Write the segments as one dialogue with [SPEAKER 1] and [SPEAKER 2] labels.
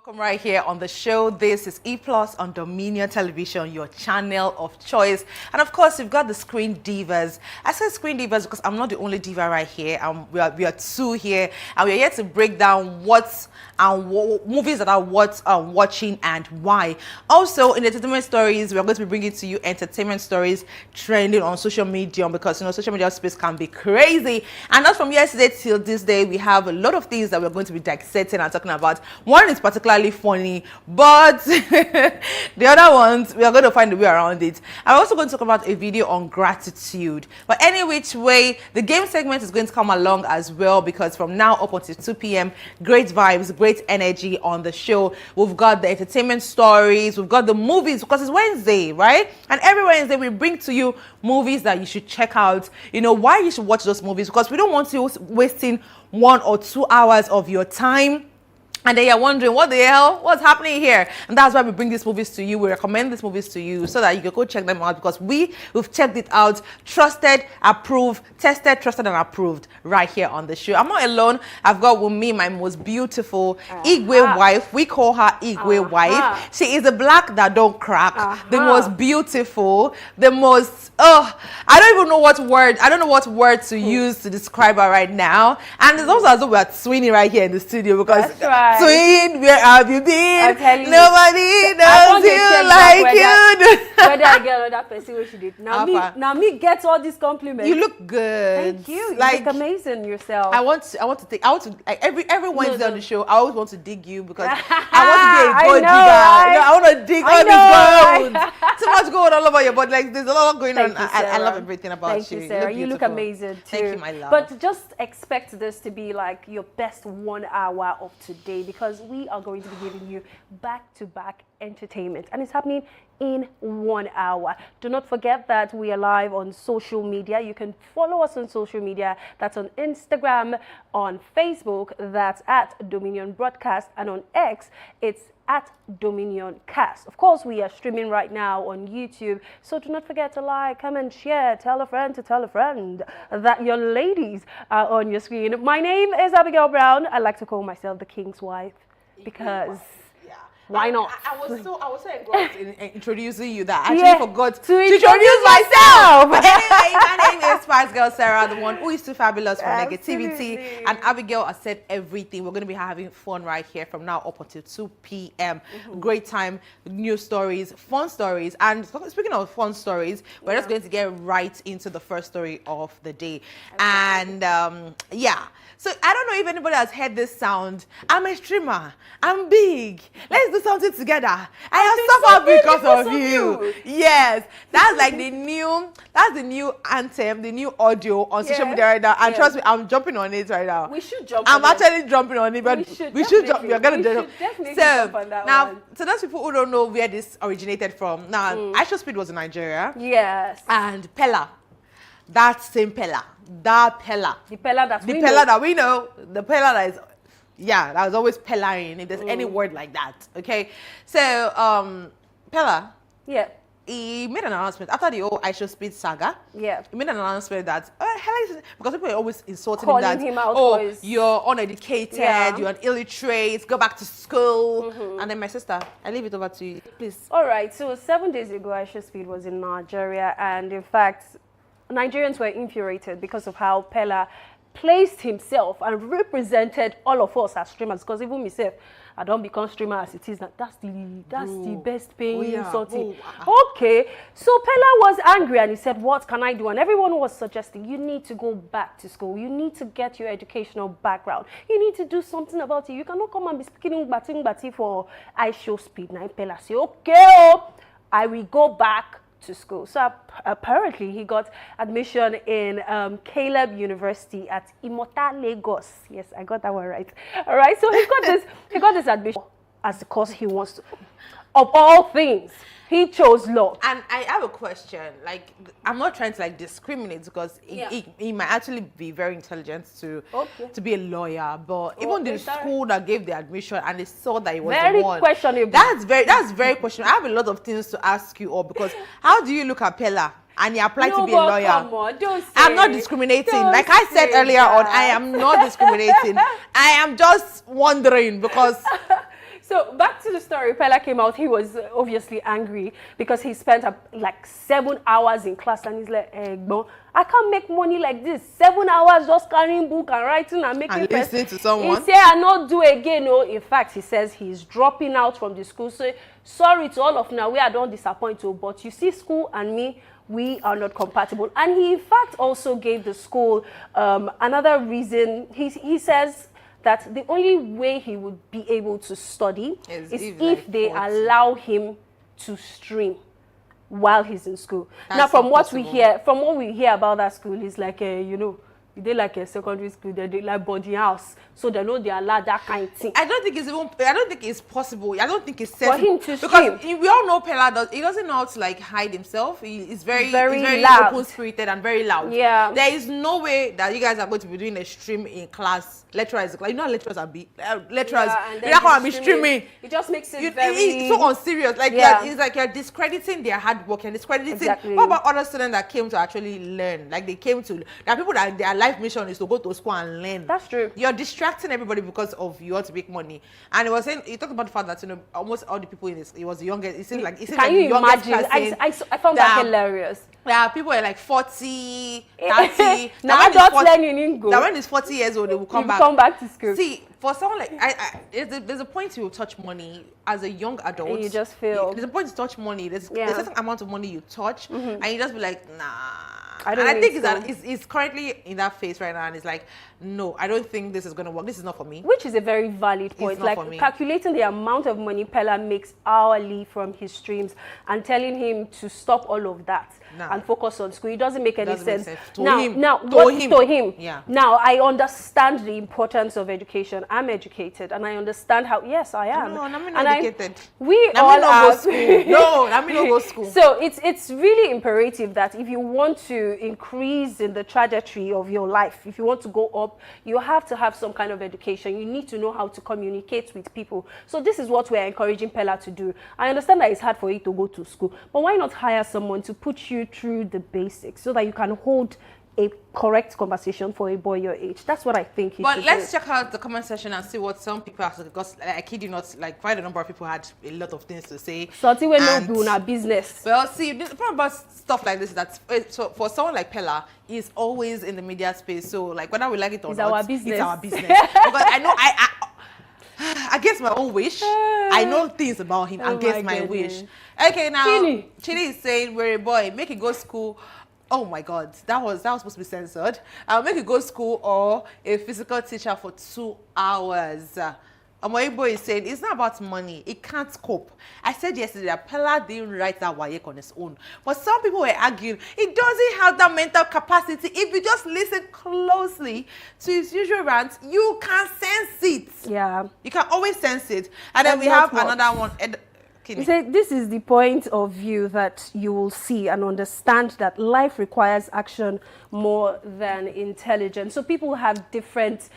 [SPEAKER 1] Welcome right here on the show. This is E Plus on Dominion Television, your channel of choice. And of course, we've got the Screen Divas. I say Screen Divas because I'm not the only diva right here. We are two here, and we're here to break down what's and movies that are worth watching and why. Also, in the entertainment stories, we're going to be bringing to you entertainment stories trending on social media, because social media space can be crazy. And not from yesterday till this day, we have a lot of things that we're going to be dissecting and talking about. One is particularly funny, but the other ones, we are going to find a way around it. I'm also going to talk about a video on gratitude. But any which way, the game segment is going to come along as well, because from now up until 2 p.m, great vibes, great energy on the show. We've got the entertainment stories, we've got the movies, because it's Wednesday, right? And every Wednesday we bring to you movies that you should check out. You know why you should watch those movies, because we don't want you wasting 1 or 2 hours of your time and then you're wondering, what the hell? What's happening here? And that's why we bring these movies to you. We recommend these movies to you so that you can go check them out, because we've checked it out. Trusted, approved, tested, trusted, and approved right here on the show. I'm not alone. I've got with me my most beautiful Igwe wife. We call her Igwe wife. She is a black that don't crack. The most beautiful, the most, I don't even know what word, I don't know what word to use to describe her right now. And it's also as though we're swinging right here in the studio, because
[SPEAKER 2] that's right.
[SPEAKER 1] Twin, where have you been?
[SPEAKER 2] I'm telling you.
[SPEAKER 1] Nobody knows you like you do.
[SPEAKER 2] Whether I get another person what she did. Now me gets all these compliments.
[SPEAKER 1] You look good.
[SPEAKER 2] Thank you.
[SPEAKER 1] Like,
[SPEAKER 2] you look amazing yourself.
[SPEAKER 1] I want to like every Wednesday on the show. I always want to dig you, because I want to be a gold digger.
[SPEAKER 2] Right?
[SPEAKER 1] You know, I want to dig all these gold. So much gold all over your body. Like, there's a lot going on. I love everything about you.
[SPEAKER 2] Thank you, Sarah. You look amazing too.
[SPEAKER 1] Thank you, my love.
[SPEAKER 2] But just expect this to be like your best 1 hour of today, because we are going to be giving you back-to-back entertainment, and it's happening in 1 hour. Do not forget that we are live on social media. You can follow us on social media. That's on Instagram, on Facebook, that's at Dominion Broadcast, and on X, it's at Dominion Cast. Of course, we are streaming right now on YouTube, so do not forget to like, comment, share, tell a friend to tell a friend that your ladies are on your screen. My name is Abigail Brown. I like to call myself the King's wife, because why not?
[SPEAKER 1] I was so engrossed in introducing you that I actually forgot to introduce
[SPEAKER 2] myself.
[SPEAKER 1] But anyway, my name is Spice Girl Sarah, the one who is too fabulous for negativity. And Abigail has said everything. We're going to be having fun right here from now up until 2 p.m. Great time, new stories, fun stories. And speaking of fun stories, we're just going to get right into the first story of the day. And so I don't know if anybody has heard this sound. I'm a streamer. I'm big. Let's do something together. I have suffered because of you. Yes, that's like the new anthem, the new audio on social media right now. And trust me, I'm jumping on it right now.
[SPEAKER 2] We should jump.
[SPEAKER 1] I'm actually jumping on it, but we should jump. We're gonna jump.
[SPEAKER 2] Jump on that
[SPEAKER 1] now,
[SPEAKER 2] one.
[SPEAKER 1] so those people who don't know where this originated from. Now, iShowSpeed was in Nigeria.
[SPEAKER 2] Yes.
[SPEAKER 1] And Pella, that same Pella, that Pella,
[SPEAKER 2] the Pella that
[SPEAKER 1] we know, the Pella that is. Yeah, that was always Pellaing, if there's any word like that. Okay, so Pella, he made an announcement after the whole iShowSpeed saga.
[SPEAKER 2] Yeah,
[SPEAKER 1] he made an announcement that because people are always insulting
[SPEAKER 2] calling
[SPEAKER 1] him
[SPEAKER 2] out
[SPEAKER 1] you're uneducated, you're an illiterate, go back to school. And then my sister, I leave it over to you, please.
[SPEAKER 2] All right, so 7 days ago, iShowSpeed was in Nigeria, and in fact, Nigerians were infuriated because of how Pella placed himself and represented all of us as streamers, because even myself, I don't become streamer as it is now. That's the best paying something. Okay, so Pella was angry and he said, what can I do? And everyone was suggesting, you need to go back to school. You need to get your educational background. You need to do something about it. You cannot come and be speaking bati for iShowSpeed. Now Pella say, okay, I will go back to school. So apparently he got admission in Caleb University at Imota, Lagos. Yes, I got that one right. All right, so he got this admission as the course he wants to. Of all things, he chose law.
[SPEAKER 1] And I have a question. Like, I'm not trying to like discriminate, because he might actually be very intelligent to be a lawyer. But even the school that gave the admission and they saw that he was the one.
[SPEAKER 2] Questionable.
[SPEAKER 1] That's very questionable. I have a lot of things to ask you all, because how do you look at Pella and you apply to be a lawyer?
[SPEAKER 2] Come on, don't say,
[SPEAKER 1] I'm not discriminating. Like I said earlier on, I am not discriminating. I am just wondering, because
[SPEAKER 2] So back to the story, Pella came out. He was obviously angry because he spent like 7 hours in class, and he's like, "Bon, I can't make money like this. 7 hours just carrying book and writing and making."
[SPEAKER 1] And listening to someone.
[SPEAKER 2] He said, "I not do again." No, in fact, he says he's dropping out from the school. So sorry to all of now, we are don't disappoint you, but you see, school and me, we are not compatible. And he in fact also gave the school another reason. He says that the only way he would be able to study is if they allow him to stream while he's in school.
[SPEAKER 1] That's
[SPEAKER 2] now, from what
[SPEAKER 1] impossible.
[SPEAKER 2] we hear about that school, it's like you know, they like a secondary school, they like boarding house, so they know they allow that kind of thing.
[SPEAKER 1] I don't think it's possible. I don't think it's
[SPEAKER 2] For him to
[SPEAKER 1] because we all know Pella he doesn't know how to like hide himself. He's very
[SPEAKER 2] loud,
[SPEAKER 1] open-spirited and very loud.
[SPEAKER 2] Yeah.
[SPEAKER 1] There is no way that you guys are going to be doing a stream in class. Lecturers, like, you know how lecturers are lecturers.
[SPEAKER 2] Yeah,
[SPEAKER 1] you're not going to be streaming.
[SPEAKER 2] It just makes it
[SPEAKER 1] it's so unserious. Like, it's like you're discrediting their hard work and discrediting.
[SPEAKER 2] Exactly.
[SPEAKER 1] What about other students that came to actually learn? Like, there are people that their life mission is to go to school and learn.
[SPEAKER 2] That's true.
[SPEAKER 1] You're distracting everybody because of you want to make money. And it was saying, he talked about the fact that, you know, almost all the people in this, it was the youngest. It seemed like
[SPEAKER 2] Can you imagine? I found that hilarious.
[SPEAKER 1] Yeah, people are like 40, 30.
[SPEAKER 2] Now adults learning in go.
[SPEAKER 1] Now when it's 40 years old, they will come
[SPEAKER 2] back to school.
[SPEAKER 1] See, for someone like there's a point you will touch money as a young adult.
[SPEAKER 2] And you just feel
[SPEAKER 1] there's a point to touch money. There's a certain amount of money you touch, and you just be like, nah. I think it's currently in that phase right now, and it's like, no, I don't think this is gonna work. This is not for me.
[SPEAKER 2] Which is a very valid point.
[SPEAKER 1] It's not for me.
[SPEAKER 2] Calculating the amount of money Pella makes hourly from his streams and telling him to stop all of that and focus on school. It doesn't make any sense.
[SPEAKER 1] To him. Yeah.
[SPEAKER 2] Now I understand the importance of education. I'm educated, and I understand how. Yes, I am.
[SPEAKER 1] No, I'm not educated.
[SPEAKER 2] We all are.
[SPEAKER 1] No, I'm not go school.
[SPEAKER 2] So it's really imperative that if you want to increase in the trajectory of your life, if you want to go up, you have to have some kind of education. You need to know how to communicate with people. So this is what we're encouraging Pella to do. I understand that it's hard for you to go to school, but why not hire someone to put you through the basics so that you can hold a correct conversation for a boy your age? That's what I think he should do.
[SPEAKER 1] But let's check out the comment section and see what some people have, because I kid you not, like quite a number of people had a lot of things to say.
[SPEAKER 2] Something we no do in our business.
[SPEAKER 1] Well, see, the problem about stuff like this is that so for someone like Pella, he's always in the media space. So like whether we like it or not, it's our business. Because I know against my own wish, I know things about him against my wish. Okay, now Chili is saying, we're a boy, make it go school. Oh my God, that was supposed to be censored. I'll make you go school or a physical teacher for 2 hours. Amoibo is saying, it's not about money. It can't cope. I said yesterday that Pella didn't write that WAEC on his own. But some people were arguing, he doesn't have that mental capacity. If you just listen closely to his usual rants, you can sense it.
[SPEAKER 2] Yeah.
[SPEAKER 1] You can always sense it. And then we have another one.
[SPEAKER 2] He said, this is the point of view that you will see and understand that life requires action more than intelligence. So people have different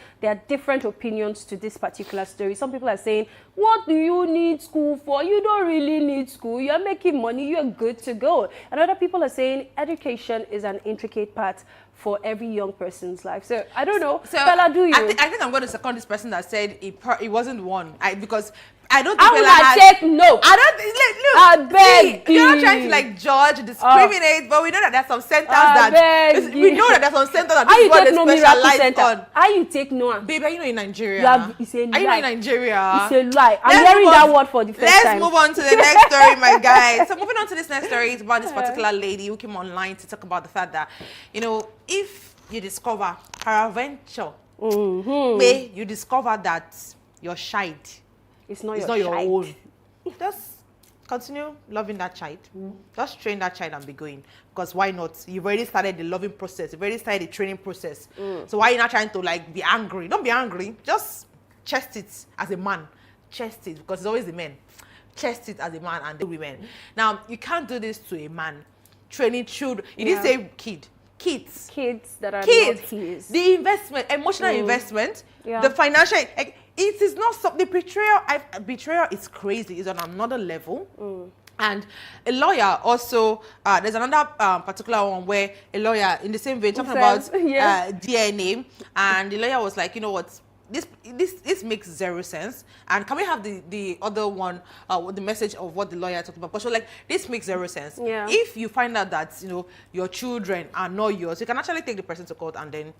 [SPEAKER 2] opinions to this particular story. Some people are saying, what do you need school for? You don't really need school. You're making money. You're good to go. And other people are saying education is an intricate part for every young person's life. So I don't know. So Pella, do you?
[SPEAKER 1] I think I'm going to second this person that said it wasn't one. Because I don't think
[SPEAKER 2] I will take no.
[SPEAKER 1] I don't think, look,
[SPEAKER 2] I beg
[SPEAKER 1] you're not trying to like judge, discriminate, but we know that there's some centers we know that there's some centers that this is what they specialize on.
[SPEAKER 2] How you take no?
[SPEAKER 1] Baby, are you know in Nigeria?
[SPEAKER 2] It's a lie.
[SPEAKER 1] Are you know in Nigeria?
[SPEAKER 2] It's a lie. I'm hearing that word for the first time.
[SPEAKER 1] Let's move on to the next story, my guys. So moving on to this next story, it's about this particular lady who came online to talk about the fact that, you know, if you discover peradventure, where you discover that your child
[SPEAKER 2] it's not
[SPEAKER 1] your own, just continue loving that child. Just train that child and be going. Because why not? You've already started the loving process. You've already started the training process. So why are you not trying to like be angry? Don't be angry. Just chest it as a man. Chest it, because it's always the men. Chest it as a man and the women. Now, you can't do this to a man. Training children. You didn't say kid. Kids
[SPEAKER 2] that are not his.
[SPEAKER 1] The investment, emotional investment, the financial, it is not so, the betrayal is crazy. It's on another level. And a lawyer also, there's another particular one where a lawyer in the same vein talking about DNA, and the lawyer was like, you know what, this makes zero sense. And can we have the other one, with the message of what the lawyer talked about? But so like this makes zero sense.
[SPEAKER 2] Yeah.
[SPEAKER 1] If you find out that your children are not yours, you can actually take the person to court and then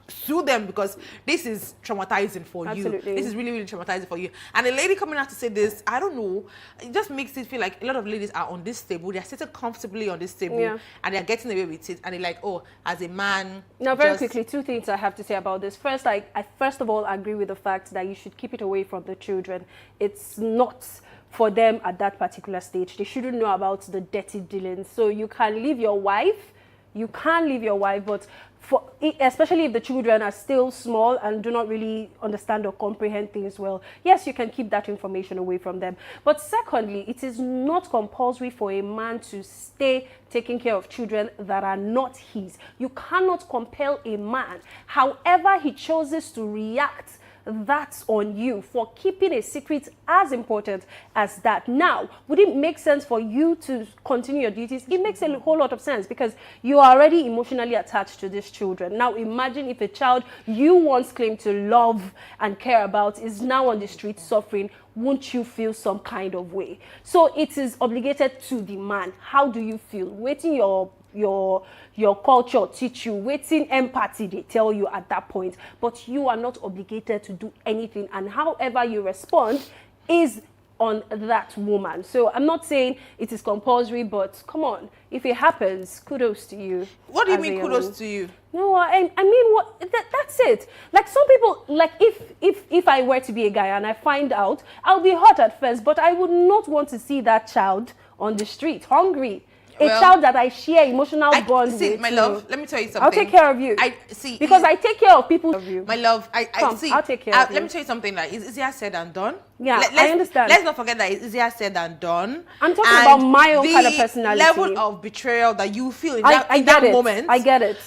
[SPEAKER 1] sue them, because this is traumatizing for
[SPEAKER 2] Absolutely.
[SPEAKER 1] you. This is really, really traumatizing for you. And a lady coming out to say this, I don't know, it just makes it feel like a lot of ladies are on this table, they're sitting comfortably on this table, and they're getting away with it, and they're like, oh, as a man.
[SPEAKER 2] Now, very quickly, two things I have to say about this. First, I first of all agree with the fact that you should keep it away from the children. It's not for them at that particular stage. They shouldn't know about the dirty dealings. So you can leave your wife, but especially if the children are still small and do not really understand or comprehend things well, yes, you can keep that information away from them. But secondly, it is not compulsory for a man to stay taking care of children that are not his. You cannot compel a man. However he chooses to react, that's on you for keeping a secret as important as that. Now, would it make sense for you to continue your duties? It makes a whole lot of sense, because you are already emotionally attached to these children. Now, imagine if a child you once claimed to love and care about is now on the street suffering. Won't you feel some kind of way? So it is obligated to the man. How do you feel? Waiting your culture teach you, waiting empathy they tell you at that point, but you are not obligated to do anything, and however you respond is on that woman. So I'm not saying it is compulsory, but come on, if it happens, kudos to you.
[SPEAKER 1] What do you mean kudos to you?
[SPEAKER 2] No, I mean, what? That's it. Like, some people, like, if I were to be a guy and I find out, I'll be hurt at first, but I would not want to see that child on the street hungry. A child that I share emotional bond with.
[SPEAKER 1] My love, let me tell you something.
[SPEAKER 2] I'll take care of you. Because I take care of people.
[SPEAKER 1] My love,
[SPEAKER 2] I'll take care of you.
[SPEAKER 1] Let me tell you something. Like, it's easier said than done.
[SPEAKER 2] Yeah, I understand.
[SPEAKER 1] Let's not forget that it's easier said than done.
[SPEAKER 2] I'm talking about my own kind of personality.
[SPEAKER 1] The level of betrayal that you feel in that moment.
[SPEAKER 2] I get it.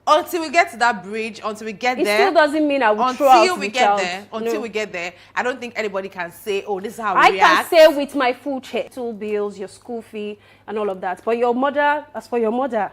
[SPEAKER 1] Until we get to that bridge, until we get there.
[SPEAKER 2] It still doesn't mean I will throw out the child.
[SPEAKER 1] Until we get there, I don't think anybody can say, oh, this is how we react.
[SPEAKER 2] I can say with my full check, school bills, your school fee, and all of that. But your mother, as for your mother,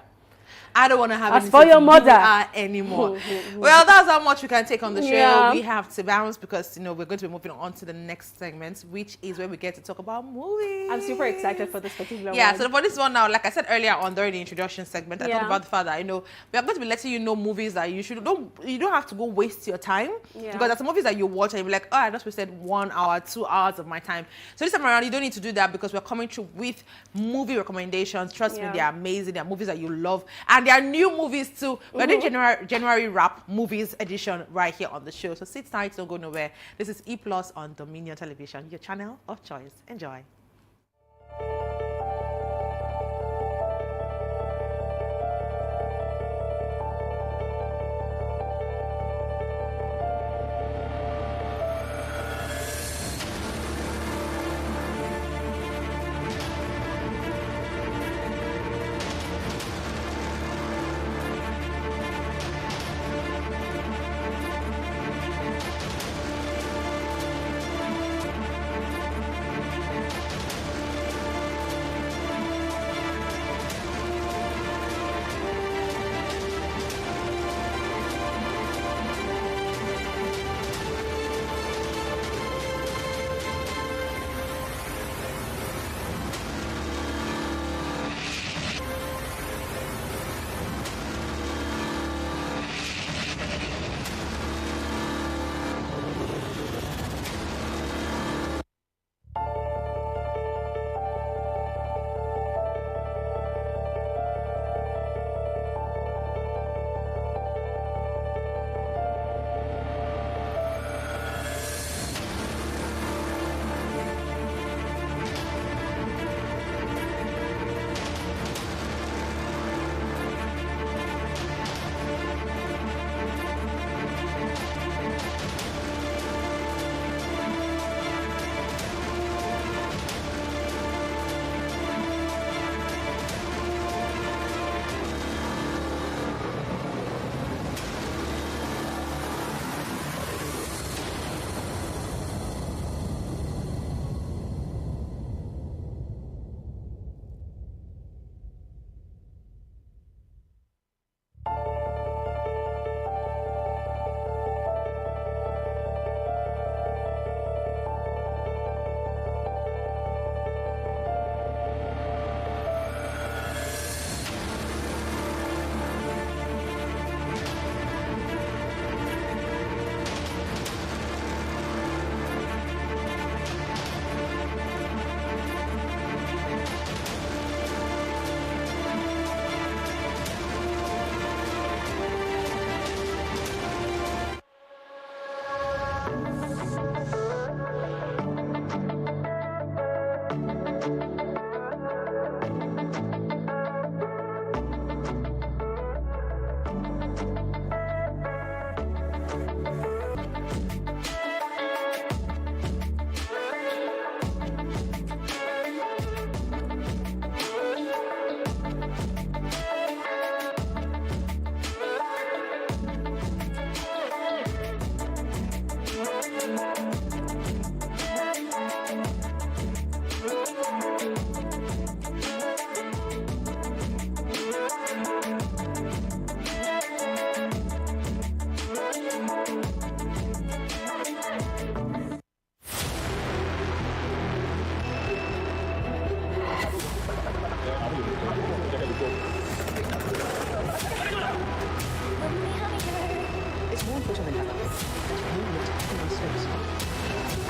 [SPEAKER 1] I don't want to have
[SPEAKER 2] as for your mother
[SPEAKER 1] anymore. Well, that's how much we can take on the show.
[SPEAKER 2] Yeah.
[SPEAKER 1] We have to bounce, because we're going to be moving on to the next segment, which is where we get to talk about movies.
[SPEAKER 2] I'm super excited for this particular one.
[SPEAKER 1] Yeah, so for this one now, like I said earlier on during the introduction segment, I talked about the fact that we are going to be letting you know movies that you don't have to go waste your time, because there's some movies that you watch and you'll be like, oh, I just wasted 1 hour, 2 hours of my time. So this time around, you don't need to do that, because we're coming through with movie recommendations. Trust me, they're amazing. They're movies that you love, and there are new movies too. We're doing January Wrap Movies edition right here on the show. So sit tight, don't go nowhere. This is E+ on Dominion Television, your channel of choice. Enjoy.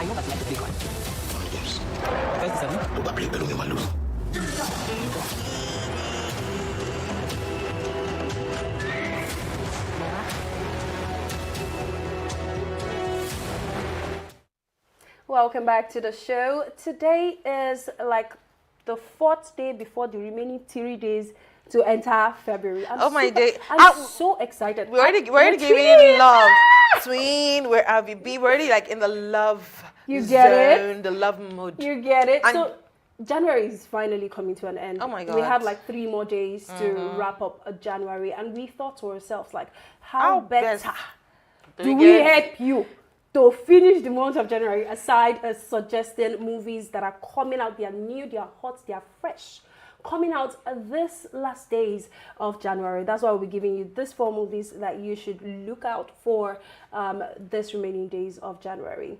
[SPEAKER 3] I know that you like to play cards. Yes. First seven. Tó bá play pẹ̀lú mi máa lose.
[SPEAKER 2] Welcome back to the show. Today is like the 4th day before the remaining 3 days to enter February. I'm so excited.
[SPEAKER 1] We're already giving love. Twin, where have you been? We're already like in the love zone, the love mood.
[SPEAKER 2] You get it. And so January is finally coming to an end.
[SPEAKER 1] Oh my God.
[SPEAKER 2] We have like 3 more days to wrap up January, and we thought to ourselves like, how better do we help you to finish the month of January, aside suggesting movies that are coming out. They are new, they are hot, they are fresh, coming out this last days of January. That's why we'll be giving you these 4 movies that you should look out for this remaining days of January.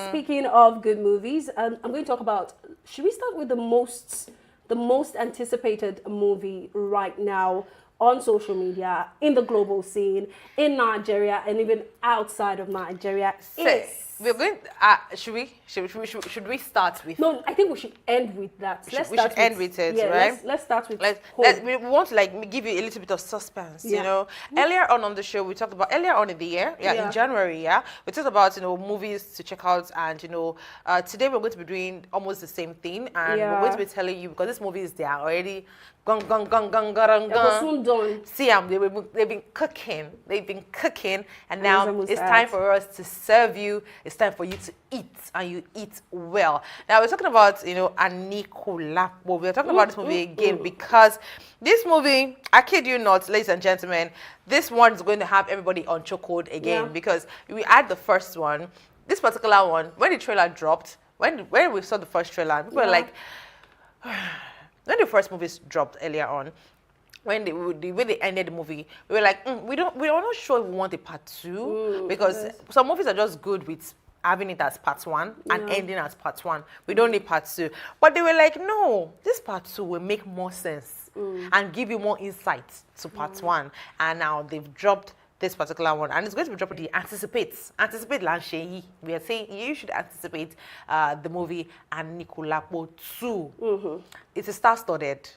[SPEAKER 2] Speaking of good movies, I'm going to talk about, should we start with the most anticipated movie right now on social media, in the global scene, in Nigeria, and even outside of Nigeria?
[SPEAKER 1] We're going. Should we start with?
[SPEAKER 2] No, I think we should end with that.
[SPEAKER 1] We should end with it,
[SPEAKER 2] yeah,
[SPEAKER 1] right?
[SPEAKER 2] Let's start with.
[SPEAKER 1] We want to like give you a little bit of suspense. You know, earlier on the show we talked about in the year, in January, we talked about movies to check out, and today we're going to be doing almost the same thing, and we're going to be telling you, because this movie is there already. Gung, gung, gung, gung, gung, gung.
[SPEAKER 2] Soon done.
[SPEAKER 1] See, they've been cooking, and now it's time for us to serve you. It's time for you to eat, and you eat well. Now we're talking about Anikulapo. We're talking about this movie again because this movie, I kid you not, ladies and gentlemen, this one is going to have everybody on chokehold again because we had the first one. This particular one, when the trailer dropped, when we saw the first trailer, people were like. When the first movies dropped earlier on, when they ended the movie, we were like, we're not sure we want a part 2 because some movies are just good with having it as part 1 and ending as part 1. We don't need part 2. But they were like, no, this part 2 will make more sense and give you more insight to part 1. And now they've dropped this particular one, and it's going to be dropped. Anticipate Lansheyi. We are saying you should anticipate the movie Anikulapo 2. It's a star-studded.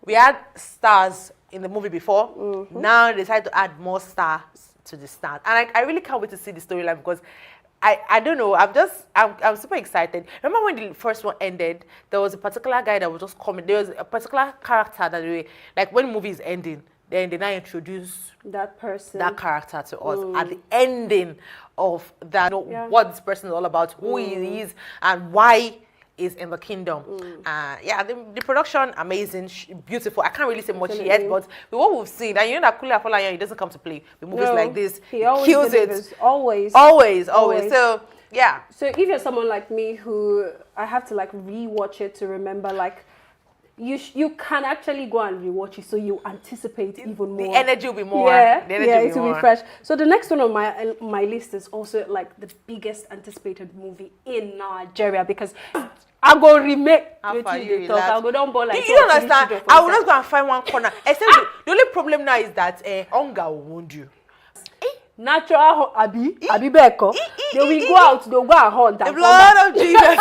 [SPEAKER 1] We had stars in the movie before. Now they decided to add more stars to the stars, and I really can't wait to see the storyline because I don't know. I'm super excited. Remember when the first one ended? There was a particular guy that was just coming. There was a particular character that like when the movie is ending. Then they now introduce
[SPEAKER 2] that person,
[SPEAKER 1] that character to us at the ending of that. What this person is all about, who he is, and why he's in the kingdom. The production amazing, beautiful. I can't really say much yet, but with what we've seen, and you know that Kule Afolayan, he doesn't come to play with movies like this.
[SPEAKER 2] He always
[SPEAKER 1] kills
[SPEAKER 2] delivers.
[SPEAKER 1] it.
[SPEAKER 2] Always.
[SPEAKER 1] So yeah.
[SPEAKER 2] So if you're someone like me who I have to like rewatch it to remember like. You can actually go and rewatch it, so you anticipate even more.
[SPEAKER 1] The energy will be more.
[SPEAKER 2] It will be fresh. So the next one on my list is also like the biggest anticipated movie in Nigeria because I'm going to remake.
[SPEAKER 1] How far you relax?
[SPEAKER 2] I'll go down like.
[SPEAKER 1] You don't understand. I will just go and find one corner. Except the only problem now is that hunger will wound you.
[SPEAKER 2] Natural Abi Beko. They will go out. They'll go and hunt.
[SPEAKER 1] The blood of Jesus.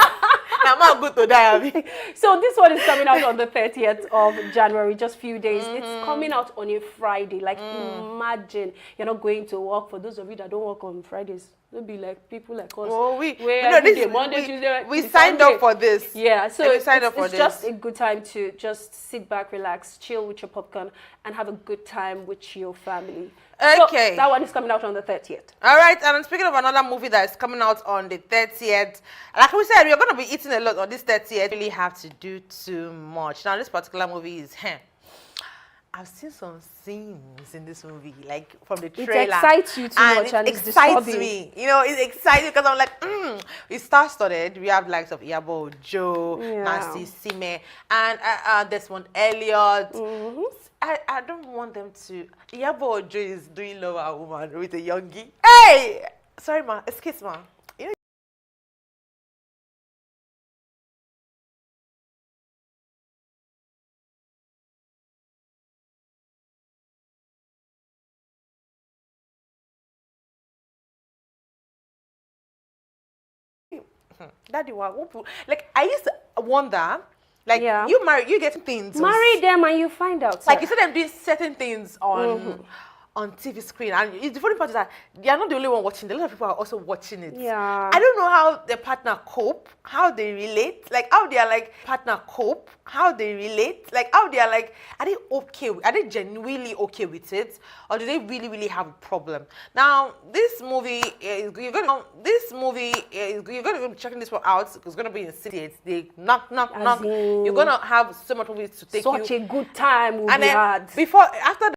[SPEAKER 1] I'm not good to die, Abi.
[SPEAKER 2] So this one is coming out on the 30th of January, just a few days. It's coming out on a Friday. Like imagine you're not going to work. For those of you that don't work on Fridays, they'll be like people like us.
[SPEAKER 1] Oh, we
[SPEAKER 2] Tuesday,
[SPEAKER 1] signed up for this.
[SPEAKER 2] Yeah, so
[SPEAKER 1] it's
[SPEAKER 2] just a good time to just sit back, relax, chill with your popcorn, and have a good time with your family.
[SPEAKER 1] Okay.
[SPEAKER 2] So that one is coming out on the 30th. All
[SPEAKER 1] right, and speaking of another movie that is coming out on the 30th, like we said, we're going to be eating a lot on this 30th. We really have to do too much. Now, this particular movie is, I've seen some scenes in this movie, like from the trailer.
[SPEAKER 2] It excites you too much, and
[SPEAKER 1] it excites me. You know, it's exciting because I'm like, it's star-studded. We have likes of Iyabo Ojo, Nancy Sime, and Desmond Elliott. I don't want them to. Iyabo Ojo is doing Lower Woman with a youngie. Hey! Sorry, ma. Excuse ma. Daddy, like I used to wonder, like
[SPEAKER 2] Yeah.
[SPEAKER 1] you get things.
[SPEAKER 2] Marry them and you find out.
[SPEAKER 1] Like you see them doing certain things on TV screen, and the funny part is that they are not the only one watching. A lot of people are also watching it.
[SPEAKER 2] Yeah.
[SPEAKER 1] I don't know how their partner cope, how they relate, like how they are like partner cope, how they relate, like how they are like, are they okay? Are they genuinely okay with it, or do they really have a problem? Now this movie is you're gonna be checking this one out. It's gonna be in cities. They knock. You're gonna have so much movies to take
[SPEAKER 2] Such
[SPEAKER 1] you.
[SPEAKER 2] a good time we
[SPEAKER 1] And then
[SPEAKER 2] had.
[SPEAKER 1] before after